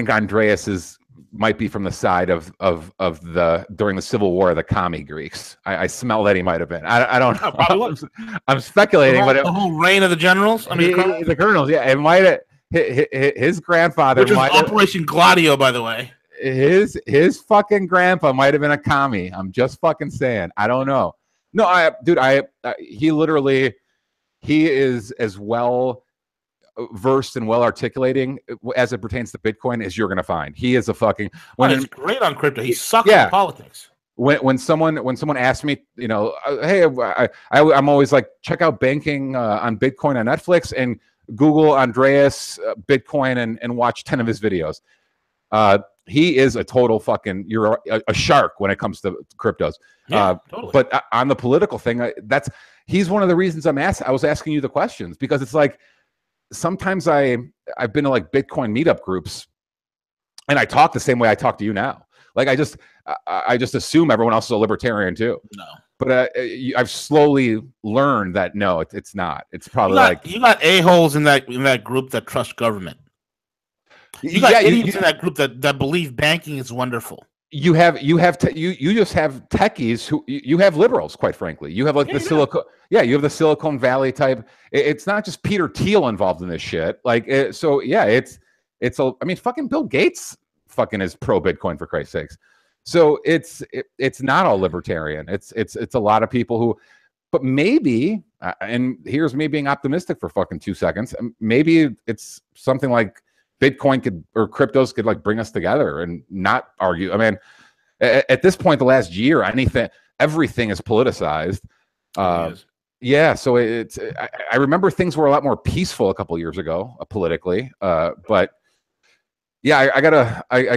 Andreas might be from the side of the during the Civil War of the commie Greeks. I smell that he might have been. I don't know. I'm speculating, but the whole reign of the generals. I mean, the colonels. Yeah, it might have. His grandfather, which is Operation Gladio, by the way. His fucking grandpa might have been a commie. I'm just fucking saying. I don't know. No, he is as well versed and well articulating as it pertains to Bitcoin as you're going to find. He is a fucking. He's great on crypto. He sucks at politics. When someone asks me, you know, hey, I'm always like, check out banking on Bitcoin on Netflix and Google Andreas Bitcoin and watch 10 of his videos. He is a total fucking, you're a shark when it comes to cryptos. Totally. But on the political thing, he's one of the reasons I was asking you the questions, because it's like, sometimes I've been to like Bitcoin meetup groups and I talk the same way I talk to you now. Like I just assume everyone else is a libertarian too. No. But I've slowly learned that no, it's not. It's probably you got a-holes in that group that trust government. You got idiots in that group that believe banking is wonderful. You just have techies who you have liberals, quite frankly. You have like you have the Silicon Valley type. It's not just Peter Thiel involved in this shit. Like I mean, fucking Bill Gates fucking is pro Bitcoin, for Christ's sakes. So it's not all libertarian. It's a lot of people who, but maybe, and here's me being optimistic for fucking 2 seconds. Maybe it's something like Bitcoin or cryptos could like bring us together and not argue. I mean, at this point, the last year, everything is politicized. Yeah, so I remember things were a lot more peaceful a couple of years ago, politically. But yeah, I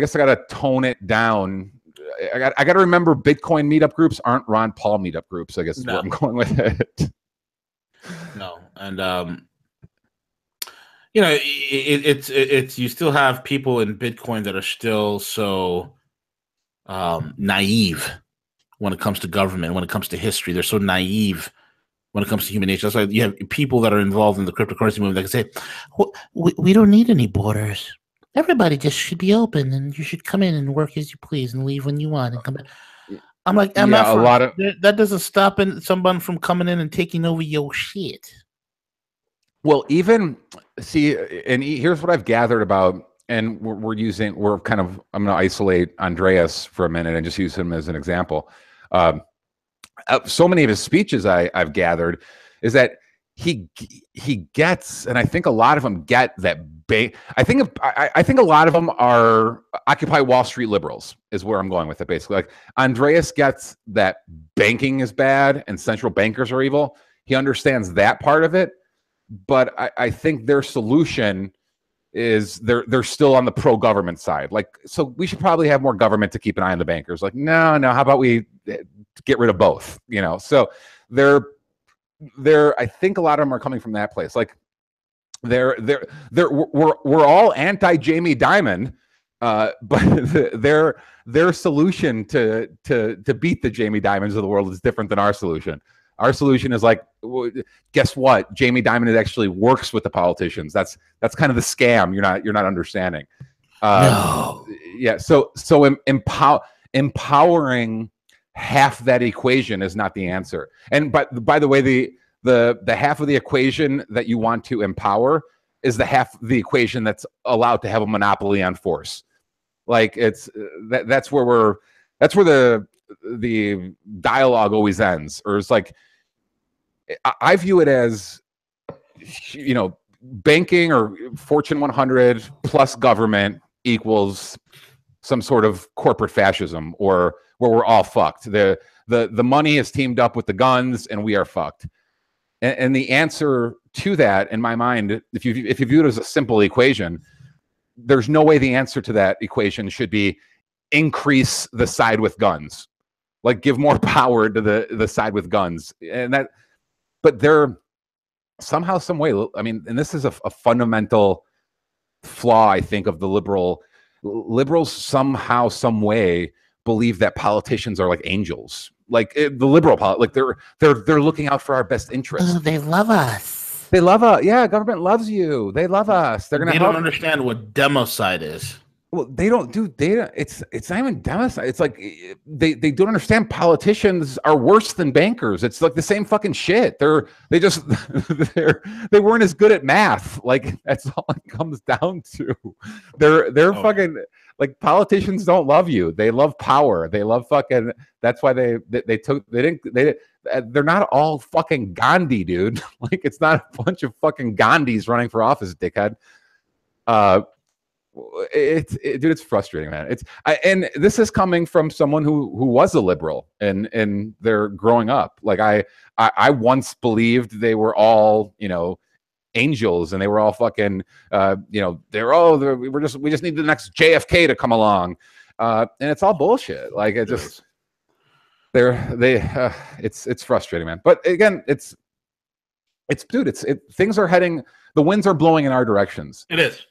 guess I gotta tone it down. I gotta remember Bitcoin meetup groups aren't Ron Paul meetup groups. I guess is where I'm going with it. No, and you know, it's you still have people in Bitcoin that are still so naive when it comes to government, when it comes to history. They're so naive when it comes to human nature. That's why you have people that are involved in the cryptocurrency movement that can say, well, we don't need any borders. Everybody just should be open, and you should come in and work as you please and leave when you want and come back. I'm like, that doesn't stop someone from coming in and taking over your shit. Well, even see, and here's what I've gathered about, and I'm going to isolate Andreas for a minute and just use him as an example. So many of his speeches I've gathered is that he gets, and I think a lot of them get that. I think a lot of them are Occupy Wall Street liberals is where I'm going with it. Basically, like Andreas gets that banking is bad and central bankers are evil. He understands that part of it, but I think their solution is they're still on the pro-government side. Like, so we should probably have more government to keep an eye on the bankers. Like, no, how about we get rid of both? You know, so I think a lot of them are coming from that place. Like, we're all anti Jamie Dimon, but their solution to beat the Jamie Dimons of the world is different than our solution. Our solution is like, guess what? Jamie Dimon actually works with the politicians. That's kind of the scam you're not understanding. No. Yeah. So empowering half that equation is not the answer. And by the way, the half of the equation that you want to empower is the half of the equation that's allowed to have a monopoly on force. Like that's where the dialogue always ends, or it's like, I view it as, you know, banking or Fortune 100 plus government equals some sort of corporate fascism, or where we're all fucked. The money is teamed up with the guns, and we are fucked. And the answer to that, in my mind, if you view it as a simple equation, there's no way the answer to that equation should be increase the side with guns, like give more power to the side with guns. And that, but they're somehow, some way, I mean, and this is a fundamental flaw, I think, of the liberals somehow, some way believe that politicians are like angels, like the liberal like they're looking out for our best interests. Oh, they love us. They love us. Yeah, government loves you. They love us. They're gonna. They don't understand what democide is. Well, they don't do data. It's not even democide. It's like they don't understand politicians are worse than bankers. It's like the same fucking shit. They weren't as good at math. Like that's all it comes down to. They're fucking like politicians don't love you. They love power. They love fucking. That's why they're not all fucking Gandhi, dude. Like it's not a bunch of fucking Gandhis running for office, dickhead. Dude, it's frustrating, man. And this is coming from someone who was a liberal and they're growing up. Like I once believed they were all, angels, and they were all fucking, we just need the next JFK to come along, and it's all bullshit. Like it just, it's frustrating, man. But again, things are heading, the winds are blowing in our directions. It is.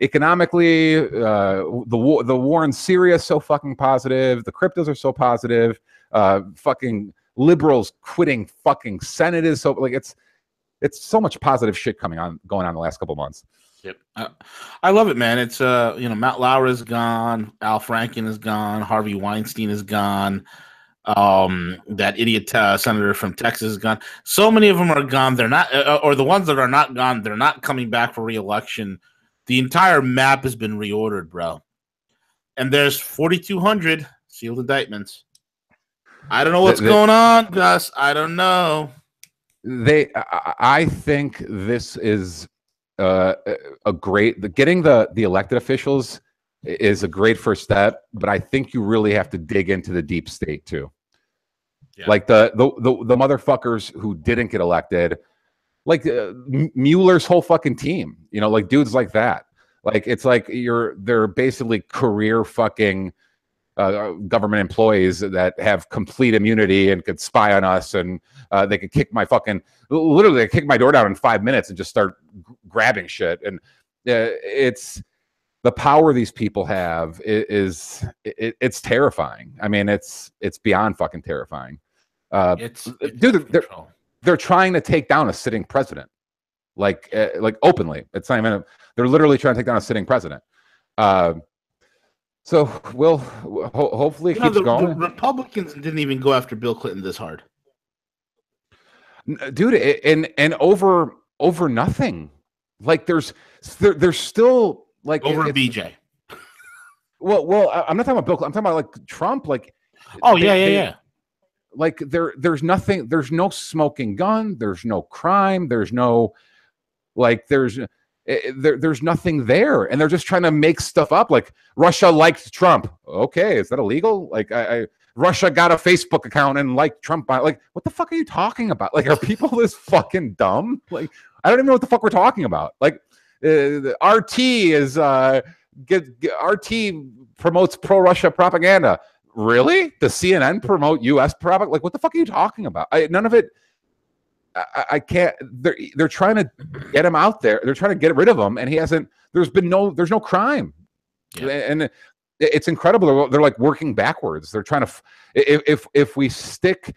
Economically, the war in Syria is so fucking positive. The cryptos are so positive. Fucking liberals quitting fucking Senate is so, like, it's so much positive shit going on the last couple of months. Yep. I love it, man. It's Matt Lauer is gone, Al Franken is gone, Harvey Weinstein is gone. That idiot senator from Texas is gone. So many of them are gone. They're not, or the ones that are not gone, they're not coming back for re-election. The entire map has been reordered, bro. And there's 4,200 sealed indictments. I don't know what's going on, Gus. I don't know. I think this is getting the elected officials is a great first step, but I think you really have to dig into the deep state too. Yeah. Like the motherfuckers who didn't get elected, like Mueller's whole fucking team, like dudes like that. Like it's like they're basically career fucking government employees that have complete immunity and could spy on us, and they could kick my door down in 5 minutes and just start grabbing shit. And it's the power these people have it's terrifying. I mean, it's beyond fucking terrifying. Dude, they're trying to take down a sitting president, like openly. It's not even. They're literally trying to take down a sitting president. So hopefully it keeps going. The Republicans didn't even go after Bill Clinton this hard, dude, and over nothing. Like there's still like over BJ. Well, I'm not talking about Bill Clinton. I'm talking about like Trump. Like, oh yeah. Like there's nothing. There's no smoking gun. There's no crime. There's no like there's nothing there, and they're just trying to make stuff up. Like Russia liked Trump. Okay, is that illegal? Like Russia got a Facebook account and liked Trump. Like, what the fuck are you talking about? Like, are people this fucking dumb? Like, I don't even know what the fuck we're talking about. Like, RT is RT promotes pro-Russia propaganda. Really? Does CNN promote U.S. propaganda? Like, what the fuck are you talking about? None of it. I can't. They're trying to get him out there. They're trying to get rid of him, and he hasn't. There's no crime, and it's incredible. They're like working backwards. They're trying to. If we stick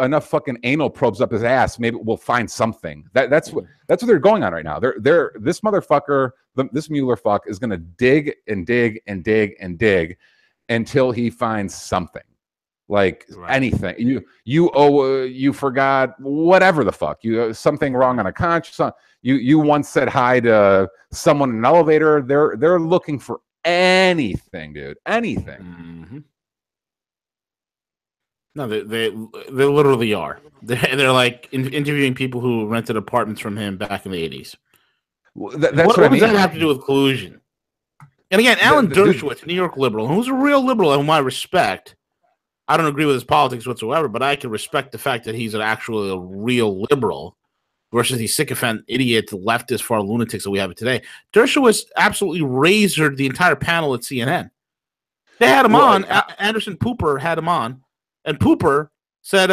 enough fucking anal probes up his ass, maybe we'll find something. That's what they're going on right now. This motherfucker, this Mueller fuck, is gonna dig and dig and dig and dig until he finds something. Like anything. You forgot whatever the fuck. Something wrong on a conscience. You once said hi to someone in an elevator. They're looking for anything, dude. Anything. Mm-hmm. No, they literally are. They're like interviewing people who rented apartments from him back in the 80s. That's what I mean. Does that have to do with collusion? And again, Alan Dershowitz, New York liberal, who's a real liberal, and whom I respect. I don't agree with his politics whatsoever, but I can respect the fact that he's actually a real liberal versus these sycophant idiot leftist far lunatics that we have today. Dershowitz absolutely razored the entire panel at CNN. They had him on. Anderson Pooper had him on, and Pooper said,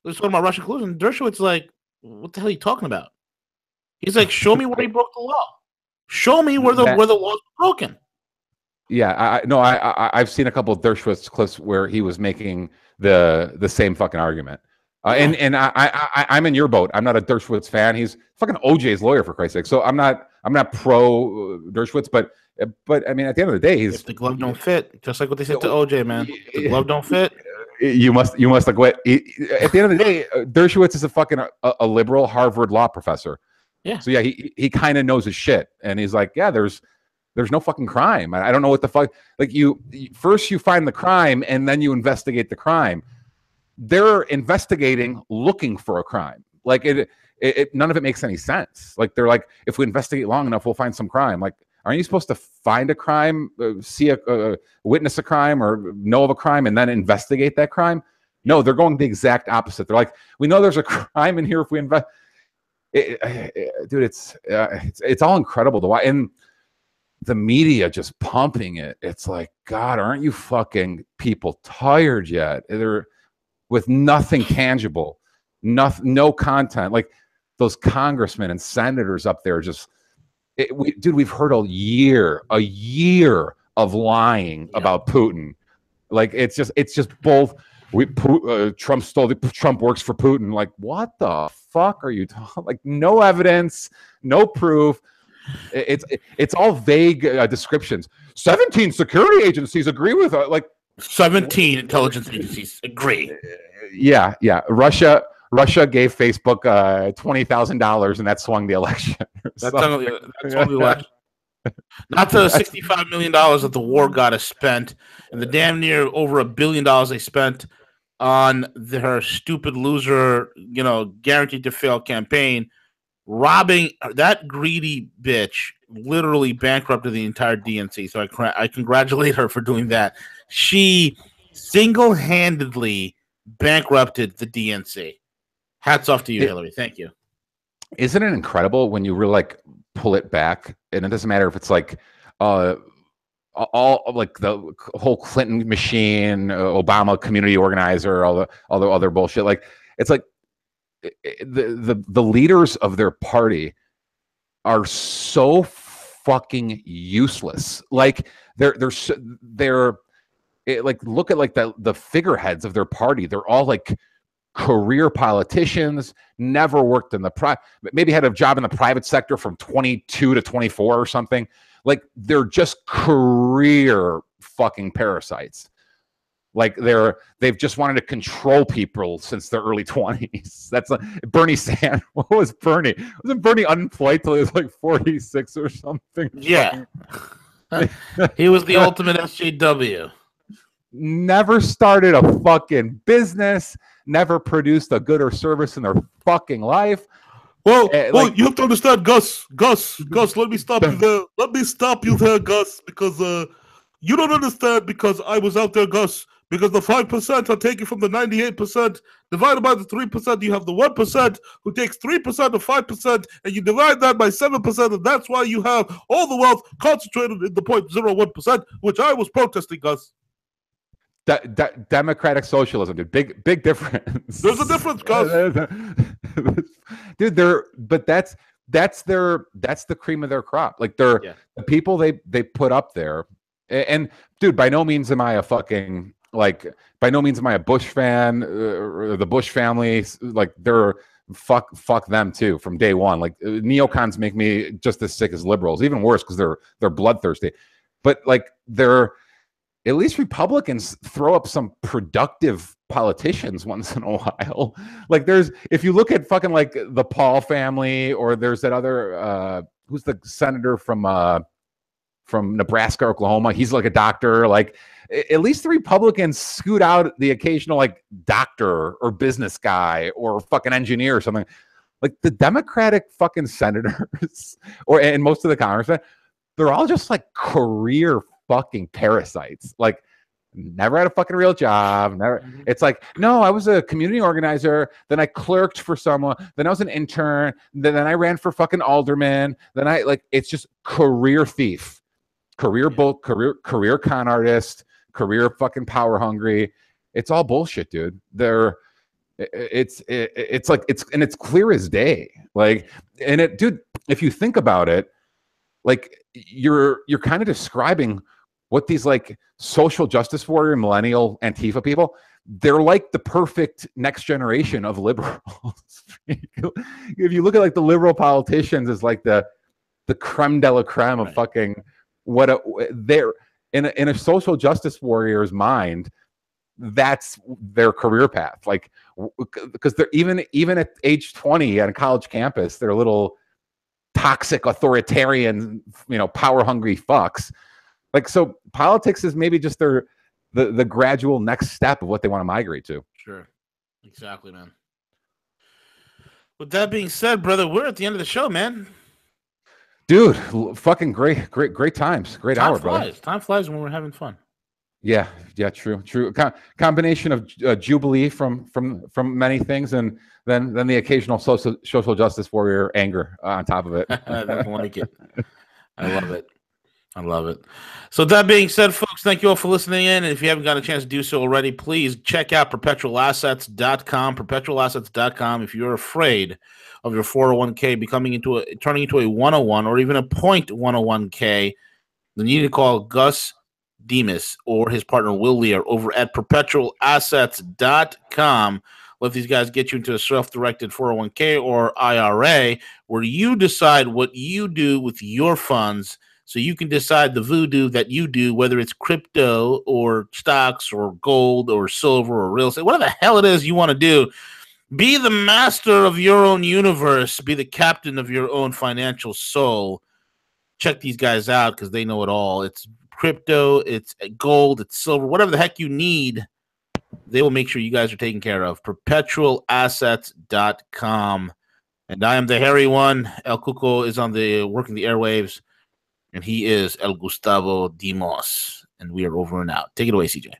"Let's talk about Russian collusion." Dershowitz like, "What the hell are you talking about?" He's like, "Show me where he broke the law. Show me where the law's broken." Yeah, I've seen a couple of Dershowitz clips where he was making the same fucking argument. And I'm in your boat. I'm not a Dershowitz fan. He's fucking OJ's lawyer, for Christ's sake. So I'm not pro Dershowitz, but I mean, at the end of the day, he's if the glove don't fit, just like what they said to OJ, man. If the glove don't fit. You must like what? At the end of the day, Dershowitz is a fucking a liberal Harvard law professor. Yeah. So yeah, he kind of knows his shit, and he's like, yeah, there's no fucking crime. I don't know what the fuck. Like you first you find the crime, and then you investigate the crime. They're investigating, looking for a crime. Like it none of it makes any sense. Like they're like, if we investigate long enough, we'll find some crime. Like, aren't you supposed to find a crime, see a witness a crime, or know of a crime, and then investigate that crime? No, they're going the exact opposite. They're like, we know there's a crime in here if we invest. Dude, it's all incredible to watch, and the media just pumping it. It's like, God, aren't you fucking people tired yet? They're with nothing tangible, no content. Like those congressmen and senators up there, just dude, we've heard a year of lying about Putin. Like it's just both. Trump works for Putin. Like, what the fuck are you talking? Like, no evidence, no proof. It's all vague descriptions. 17 security agencies agree with like 17 intelligence agencies agree. Yeah. Russia gave Facebook $20,000, and that swung the election. That swung the election. Not the $65 million that the war got us spent, and the damn near over $1 billion they spent on her stupid loser, guaranteed to fail campaign, robbing that greedy bitch. Literally bankrupted the entire DNC. So I congratulate her for doing that. She single-handedly bankrupted the DNC. Hats off to you, Hillary. Thank you. Isn't it incredible when you really like pull it back, and it doesn't matter if it's like all like the whole Clinton machine, Obama community organizer, all the other bullshit. Like it's like the leaders of their party are so fucking useless. Like they're like, look at like the figureheads of their party. They're all like career politicians, never worked in the maybe had a job in the private sector from 22 to 24 or something. Like they're just career fucking parasites. Like they've just wanted to control people since their early 20s. That's like Bernie Sanders. What was Bernie? Wasn't Bernie unemployed till he was like 46 or something? Yeah. He was the ultimate SJW. Never started a fucking business, never produced a good or service in their fucking life. Well, you have to understand, Gus, let me stop you there. Let me stop you there, Gus, because you don't understand, because I was out there, Gus, because the 5% are taken from the 98%, divided by the 3%, you have the 1% who takes 3% of 5%, and you divide that by 7%, and that's why you have all the wealth concentrated in the 0.01%, which I was protesting, Gus. Democratic socialism, dude. Big difference. There's a difference, Gus. Dude, that's the cream of their crop. Like the people they put up there. And dude, by no means am I a fucking by no means am I a Bush fan or the Bush family. Like they're fuck them too from day one. Like neocons make me just as sick as liberals, even worse because they're bloodthirsty. But like at least Republicans throw up some productive politicians once in a while. Like if you look at fucking like the Paul family, or there's that other who's the senator from Nebraska, Oklahoma. He's like a doctor. Like at least the Republicans scoot out the occasional like doctor or business guy or fucking engineer or something. Like the Democratic fucking senators and most of the congressmen, they're all just like career fucking parasites. Like, never had a fucking real job. Never. It's like, no, I was a community organizer. Then I clerked for someone. Then I was an intern. Then I ran for fucking alderman. Then I like, it's just career thief, career con artist, career fucking power hungry. It's all bullshit, dude. It's clear as day. Like, and it, dude, if you think about it, like you're kind of describing what these like social justice warrior millennial Antifa people, they're like the perfect next generation of liberals. If you look at like the liberal politicians as like the creme de la creme of fucking they're in a social justice warrior's mind, that's their career path. Like, because they're even at age 20 on a college campus, they're little toxic authoritarian, power hungry fucks. Like, so politics is maybe just the gradual next step of what they want to migrate to. Sure. Exactly, man. With that being said, brother, we're at the end of the show, man. Dude, fucking great times. Great Time hour, flies. brother. Time flies when we're having fun. Yeah, true. Combination of jubilee from many things, and then the occasional social justice warrior anger on top of it. I don't like it. I love it. So that being said, folks, thank you all for listening in. And if you haven't got a chance to do so already, please check out perpetualassets.com. Perpetualassets.com. If you're afraid of your 401k turning into a 101 or even a 0.101k, then you need to call Gus Demos or his partner Will Lear over at perpetualassets.com. Let these guys get you into a self-directed 401k or IRA where you decide what you do with your funds, so you can decide the voodoo that you do, whether it's crypto or stocks or gold or silver or real estate, whatever the hell it is you want to do. Be the master of your own universe. Be the captain of your own financial soul. Check these guys out because they know it all. It's crypto, it's gold, it's silver, whatever the heck you need, they will make sure you guys are taken care of. Perpetualassets.com. And I am the hairy one. El Cuco is working the airwaves. And he is El Gustavo Demos. And we are over and out. Take it away, CJ.